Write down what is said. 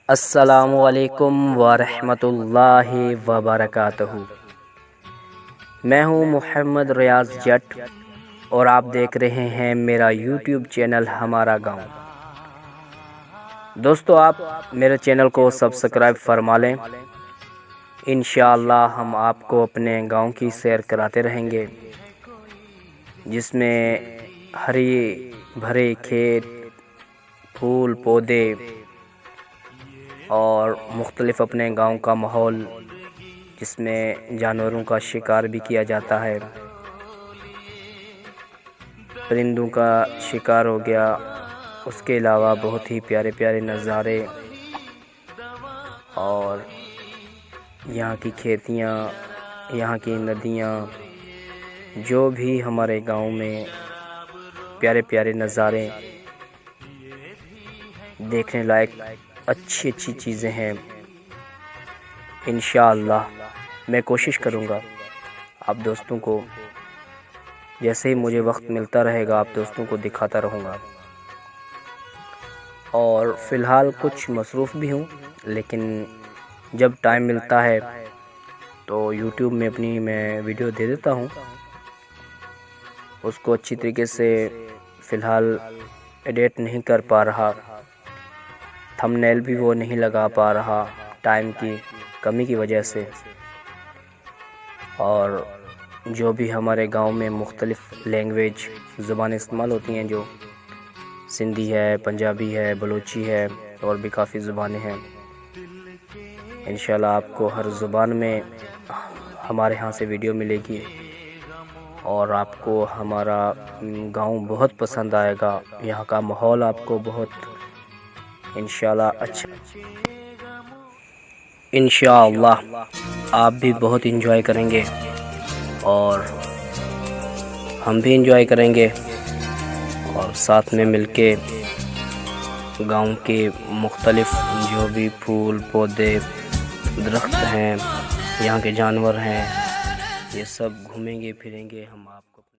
السلام علیکم ورحمۃ اللہ وبرکاتہ۔ میں ہوں محمد ریاض جٹ اور آپ دیکھ رہے ہیں میرا یوٹیوب چینل ہمارا گاؤں۔ دوستو، آپ میرے چینل کو سبسکرائب فرما لیں۔ انشاءاللہ ہم آپ کو اپنے گاؤں کی سیر کراتے رہیں گے، جس میں ہری بھرے کھیت، پھول پودے اور مختلف اپنے گاؤں کا ماحول، جس میں جانوروں کا شکار بھی کیا جاتا ہے، پرندوں کا شکار ہو گیا، اس کے علاوہ بہت ہی پیارے پیارے نظارے اور یہاں کی کھیتیاں، یہاں کی ندیاں، جو بھی ہمارے گاؤں میں پیارے پیارے نظارے دیکھنے لائق اچھی اچھی چیزیں ہیں۔ انشاءاللہ میں کوشش کروں گا آپ دوستوں کو، جیسے ہی مجھے وقت ملتا رہے گا، آپ دوستوں کو دکھاتا رہوں گا۔ اور فی الحال کچھ مصروف بھی ہوں، لیکن جب ٹائم ملتا ہے تو یوٹیوب میں اپنی میں ویڈیو دے دیتا ہوں۔ اس کو اچھی طریقے سے فی الحال ایڈٹ نہیں کر پا رہا، تھمبنیل بھی وہ نہیں لگا پا رہا ٹائم کی کمی کی وجہ سے۔ اور جو بھی ہمارے گاؤں میں مختلف لینگویج زبانیں استعمال ہوتی ہیں، جو سندھی ہے، پنجابی ہے، بلوچی ہے، اور بھی کافی زبانیں ہیں، انشاءاللہ آپ کو ہر زبان میں ہمارے ہاں سے ویڈیو ملے گی، اور آپ کو ہمارا گاؤں بہت پسند آئے گا۔ یہاں کا ماحول آپ کو بہت انشاءاللہ اچھا، انشاءاللہ آپ بھی بہت انجوائے کریں گے اور ہم بھی انجوائے کریں گے، اور ساتھ میں مل کے گاؤں کے مختلف جو بھی پھول پودے، درخت ہیں، یہاں کے جانور ہیں، یہ سب گھومیں گے پھریں گے ہم آپ۔